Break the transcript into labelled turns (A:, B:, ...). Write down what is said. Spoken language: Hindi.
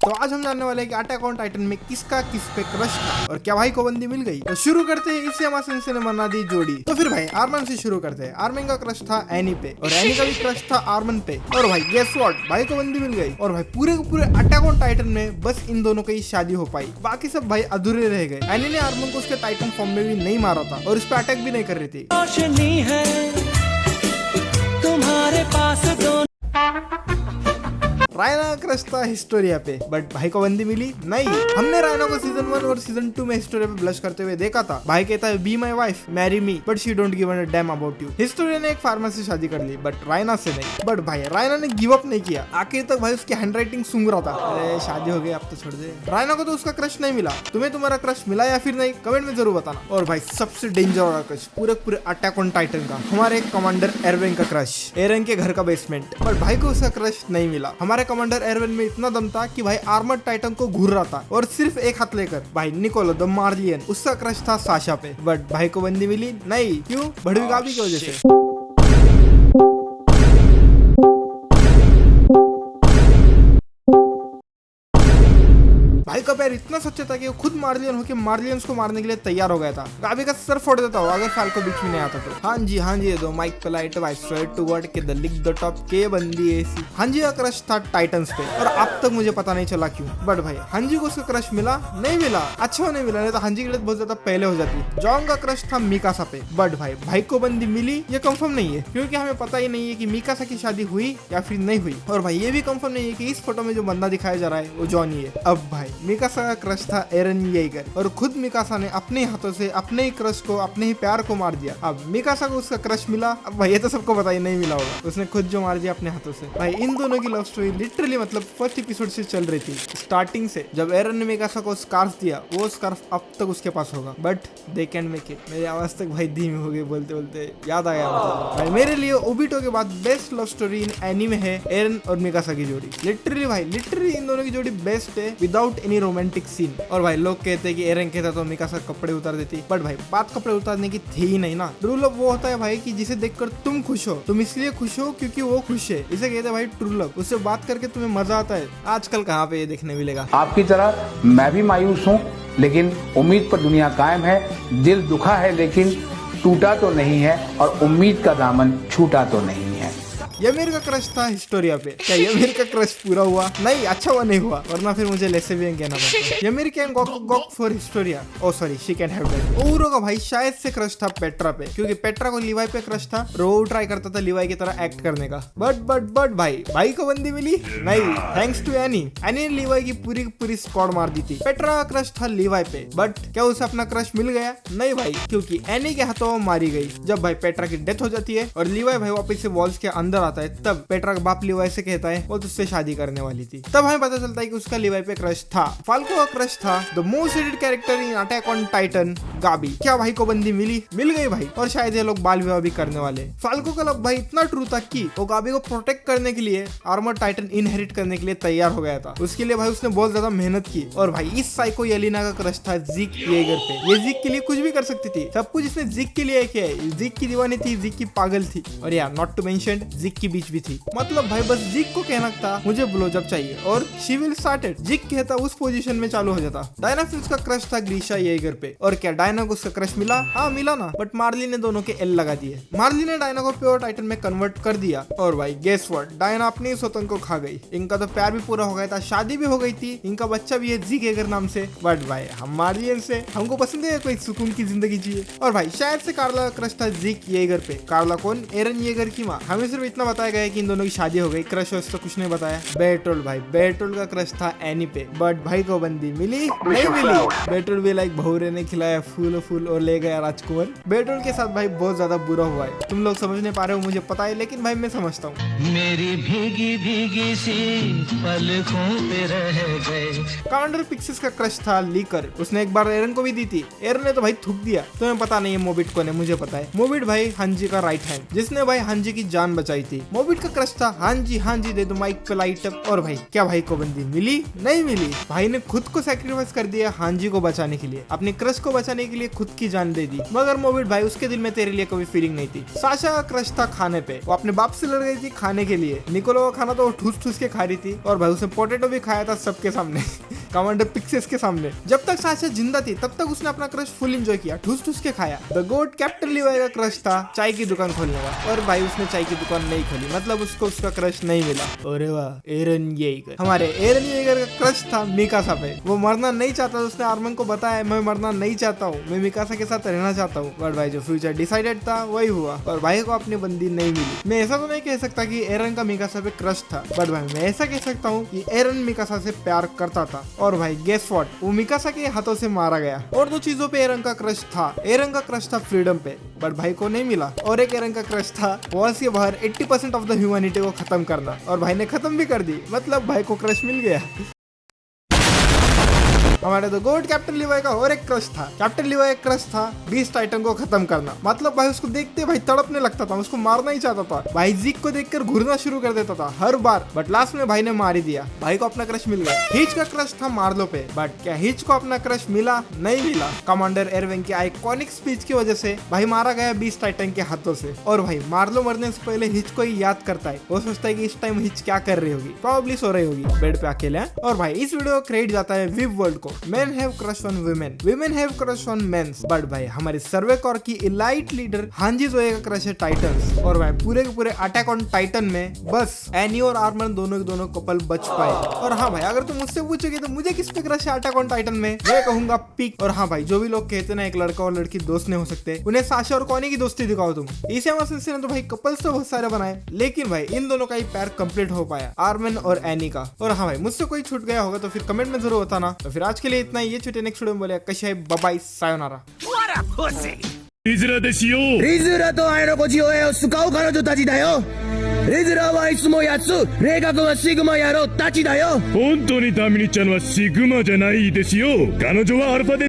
A: तो आज हम जानने वाले हैं कि अटैक ऑन टाइटन में किसका किस पे क्रश था और क्या भाई को बंदी मिल गई। तो शुरू करते हैं इससे हमारे ने बना दी जोड़ी। तो फिर भाई आर्मन से शुरू करते हैं। आर्मन का क्रश था एनी पे और एनी का भी क्रश था आर्मन पे। और भाई गेस व्हाट, भाई को बंदी मिल गई। और भाई पूरे के पूरे अटैक ऑन टाइटन में बस इन दोनों की शादी हो पाई, बाकी सब भाई अधूरे रह गए। एनी ने आर्मन को उसके टाइटन फॉर्म में भी नहीं मारा था और उस पर अटैक भी नहीं कर रही थी।
B: रोशनी है तुम्हारे पास
A: रायना का क्रश था हिस्टोरिया पे, बट भाई को बंदी मिली नहीं। हमने रायना को सीजन 1 और सीजन 2 में हिस्टोरिया पे ब्लश करते हुए देखा था। भाई कहता है be my wife, marry me, but she don't give a damn about you. Historia ने एक फार्मर से शादी कर ली बट रायना से नहीं। बट भाई रायना ने गिव अप नहीं किया, आखिर तक भाई उसकी हैंडराइटिंग सूंघ रहा था, अरे शादी हो गई अब तो छोड़ दे। रायना को तो उसका क्रश नहीं मिला। तुम्हें तुम्हारा क्रश मिला या फिर नहीं, कमेंट में जरूर बताना। और भाई सबसे डेंजर वाला क्रश पूरे अटैक ऑन टाइटन का, हमारे कमांडर एरवेन का क्रश, एरन के घर का बेसमेंट। बट भाई को उसका क्रश नहीं मिला। हमारे कमांडर एरवेन में इतना दम था कि भाई आर्मर्ड टाइटन को घूर रहा था और सिर्फ एक हाथ लेकर। भाई निकोलो द मार्लियन, उसका क्रश था साशा पे। बट भाई को बंदी मिली नहीं, क्यों? बड़वी गाबी की वजह से। भाई का पैर इतना सच्चा था कि वो खुद मार्लियन होकर मार्लियंस को मारने के लिए तैयार हो गया था। गाबी का सर फोड़ देता हो अगर फाल्को बीच में नहीं आता तो। हाँ जी दो माइक पेलाइट आई स्वेयर टू गॉड के द लिक द टॉप के बंदी ऐसी। हांजी का क्रश था टाइटंस पे और अब तक मुझे पता नहीं चला क्यों। बट भाई हांजी को उसका क्रश मिला नहीं मिला, अच्छा नहीं मिला, नहीं तो हांजी की डेथ बहुत ज्यादा पहले हो जाती। जॉन का क्रश था मिकासा पे। बट भाई को बंदी मिली ये कंफर्म नहीं है, क्योंकि हमें पता ही नहीं है कि मिकासा की शादी हुई या फिर नहीं हुई। और भाई ये भी कंफर्म नहीं है कि इस फोटो में जो बंदा दिखाया जा रहा है वो जॉनी है। अब भाई मिकासा का क्रश था एरन येगर और खुद मिकासा ने अपने हाथों से अपने ही क्रश को, अपने ही प्यार को मार दिया। अब मिकासा को उसका क्रश मिला, अब भाई ये तो सबको पता ही नहीं मिला होगा, उसने खुद जो मार दिया अपने हाथों से। भाई इन दोनों की लव स्टोरी लिटरली मतलब फर्स्ट एपिसोड से चल रही थी, स्टार्टिंग से। जब एरन ने मिकासा को स्कार्फ दिया, वो स्कार्फ अब तक उसके पास होगा, but they can make it. मेरी आवाज तक भाई धीमी हो गई बोलते बोलते, याद आ गया मतलब। भाई मेरे लिए ओबिटो के बाद best love story in anime है एरन और मिकासा की जोड़ी। लिटरली इन दोनों की जोड़ी बेस्ट है विदाउट एनी रोमांटिक सीन। और भाई लोग कहते हैं कि एरन कहता तो मिकासा कपड़े उतार देती, बट भाई बात कपड़े उतारने की थी ही नहीं ना। ट्रू लव वो होता है भाई कि जिसे देखकर तुम खुश हो, तुम इसलिए खुश हो क्योंकि वो खुश है, इसे कहते हैं भाई ट्रू लव। उससे बात करके तुम्हें मजा आता है। आजकल कहाँ पे ये देखने मिलेगा।
C: आपकी तरह मैं भी मायूस हूँ, लेकिन उम्मीद पर दुनिया कायम है। दिल दुखा है लेकिन टूटा तो नहीं है, और उम्मीद का दामन छूटा तो नहीं है।
A: यमीर का क्रश था हिस्टोरिया पे। क्या यमीर का क्रश पूरा हुआ? नहीं, अच्छा वो नहीं हुआ, वरना फिर मुझे लेसेबियन कहना पड़ता। यमीर कैन गॉक for hysteria. Oh sorry, she can have that. ओरो का भाई शायद से क्रश था पेट्रा पे, क्योंकि पेट्रा को लिवाई पे क्रश था। रो ट्राई करता था लिवाई की तरह एक्ट करने का। बट भाई को बंदी मिली नहीं, थैंक्स टू एनी। एनी ने लिवाई की पूरी स्क्वाड मार दी थी। पेट्रा का क्रश था लिवाई पे, बट क्या उसे अपना क्रश मिल गया? नहीं भाई, क्योंकि एनी के हाथों मारी गई। जब भाई पेट्रा की डेथ हो जाती है और लिवाई भाई वापस से वॉल्स के अंदर आता है, तब पेट्रा का बाप लिवाई से कहता है वो तुझसे शादी करने वाली थी। तब हमें पता चलता है कि उसका लिवाई पे क्रश था। फाल्को का क्रश था the most hated character in attack on Titan, गाबी। क्या भाई को बंदी मिल गई भाई, और शायद ये लोग बाल विवाह भी करने वाले। फाल्को का लव भाई इतना ट्रू था कि वो गाबी को प्रोटेक्ट करने के लिए आर्मर टाइटन इनहेरिट करने के लिए तैयार हो गया था। उसके लिए भाई उसने बहुत ज्यादा मेहनत की। और भाई इस साइको येलिना का क्रश था जिक येगर पे। ये जिक के लिए कुछ भी कर सकती थी, सब कुछ इसने जिक के लिए किया है। जिक की दीवानी थी, जिक की पागल थी, और यार नॉट टू मेंशन जिक की बीच भी थी। मतलब भाई बस जिक को कहना था मुझे ब्लोजअप चाहिए और शी विल स्टार्टेड। जिक कहता उस पोजीशन में चालू हो जाता। डायना फिल्स का क्रश था ग्रीशा येगर पे। और क्या डायना को उसका क्रश मिला? हाँ मिला ना, बट मार्ली ने दोनों के एल लगा दिए। मार्ली ने डायना को प्योर टाइटन में कन्वर्ट कर दिया। और भाई गेस व्हाट, डायना अपनी स्वतंत्र को खा गई। इनका तो प्यार भी पूरा हो गया था, शादी भी हो गई थी, इनका बच्चा भी है जिक येगर नाम से। बट भाई हम मार्लियन से हमको पसंद है कोई सुकून की जिंदगी जिए। और भाई शायद से कार्ला का क्रश था जिक येगर पे। कार्ला कौन? एरन येगर की माँ। हमें सिर्फ इतना बताया गया कि इन दोनों की शादी हो गई, क्रश वश तो कुछ नहीं बताया। बेटोल भाई, बेटोल का क्रश था एनी पे, बट भाई को बंदी मिली नहीं मिली। बेटोल भी लाइक भौरे ने खिलाया फूल और ले गया राजकुमार। बेटोल के साथ भाई बहुत ज्यादा बुरा हुआ है। तुम लोग समझ नहीं पा रहे हो मुझे पता है, लेकिन भाई मैं समझता हूँ।
B: मेरी भीगी सी पलकों पे रह गए।
A: कमांडर पिक्सिस का क्रश था लीकर। उसने एक बार एरन को भी दी थी, एरन ने तो भाई थूक दिया। तुम्हें पता नहीं है मोबिट कौन है? मुझे पता है। मोबिट भाई हांजी का राइट हैंड, जिसने भाई हांजी की जान बचाई थी। भाई मोबिट का क्रश था हाँ जी दे दो माइक पे लाइट अप। और भाई क्या भाई को बंदी मिली? नहीं मिली। भाई ने खुद को सैक्रिफाइस कर दिया हांजी को बचाने के लिए, अपने क्रश को बचाने के लिए खुद की जान दे दी। मगर मोबिट भाई उसके दिल में तेरे लिए कोई फीलिंग नहीं थी। साशा का क्रश था खाने पे, वो अपने बाप से लड़ गई थी खाने के लिए। निकोलो का खाना तो वो ठूस के खा रही थी और भाई उसने पोटैटो भी खाया था सबके सामने कमांडर पिक्सेस के सामने। जब तक साशा जिंदा थी तब तक उसने अपना क्रश फुल एंजॉय किया, ठूस के खाया। द गोट कैप्टन लीवाई का क्रश था चाय की दुकान खोलने का, और भाई उसने चाय की दुकान नहीं खोली, मतलब उसको उसका क्रश नहीं मिला। अरे वाह एरन येगर, हमारे एरन येगर का क्रश था मिकासा पे। वो मरना नहीं चाहता, उसने आर्मन को बताया मैं मरना नहीं चाहता हूँ, मैं मिकासा के साथ रहना चाहता हूँ। बट भाई जो फ्यूचर डिसाइडेड था वही हुआ और भाई को अपनी बंदी नहीं मिली। मैं ऐसा तो नहीं कह सकता कि एरन का मिकासा पे क्रश था, बट भाई मैं ऐसा कह सकता हूँ कि एरन मिकासा से प्यार करता था। और भाई गेस व्हाट, वो मिकासा के हाथों से मारा गया। और दो चीजों पे एरन का क्रश था। एरन का क्रश था फ्रीडम पे, बट भाई को नहीं मिला। और एक एरन का क्रश था वॉल्स के बाहर 80% ऑफ द ह्यूमैनिटी को खत्म करना, और भाई ने खत्म भी कर दी, मतलब भाई को क्रश मिल गया। हमारे द गोट कैप्टन लीवाई का और एक क्रश था। कैप्टन लीवाई का क्रश था बीस्ट टाइटन को खत्म करना, मतलब भाई उसको देखते भाई तड़पने लगता था, उसको मारना ही चाहता था। भाई जीक को देखकर घूरना शुरू कर देता था हर बार, बट लास्ट में भाई ने मार ही दिया। भाई को अपना क्रश मिल गया। हिच का क्रश था मार्लो पे, बट क्या हिच को अपना क्रश मिला? नहीं मिला। कमांडर एरविन की आइकॉनिक स्पीच की वजह से भाई मारा गया बीस्ट टाइटन के हाथों से। और भाई मार्लो मरने से पहले हिच को ही याद करता है, वो सोचता है कि इस टाइम हिच क्या कर रही होगी, प्रॉब्ली सो रही होगी बेड पे अकेले। और भाई इस वीडियो को क्रेडिट जाता है विव वर्ल्ड को। Men have crush on women, women have crush on men, but भाई हमारे सर्वे कॉर की इलाइट लीडर हांजी जोए का क्रश है टाइटन्स। और भाई पूरे के पूरे अटैक ऑन टाइटन में बस एनी और आर्मन दोनों के दोनों कपल बच पाए। और हाँ भाई अगर तुम मुझसे पूछोगे तो मुझे किस पे क्रश है अटैक ऑन टाइटन में, मैं कहूंगा पिक। और हाँ भाई जो भी लोग कहते ना एक लड़का और लड़की दोस्त नहीं हो सकते, उन्हें साशा और कॉनी की दोस्ती दिखाओ तुम। इसे ने तो भाई कपल्स तो बहुत सारे बनाए, लेकिन भाई इन दोनों का ही पैर कंप्लीट हो पाया, आर्मन और एनी का। और हाँ भाई मुझसे कोई छूट गया होगा तो फिर कमेंट में जरूर बताना। तो फिर आज के लिए इतना ही, ये छुट्टी नेक्स्ट वीडियो में बोले कशी है, बाय बाय, सायोनारा।
D: リズラですよ。
E: リズラと愛の子ジオエを使う彼女たちだよ。リズラはいつもやつ、霊学はシグマ野郎たちだよ。
D: 本当にタミニちゃんはシグマじゃないですよ。彼女はアルファで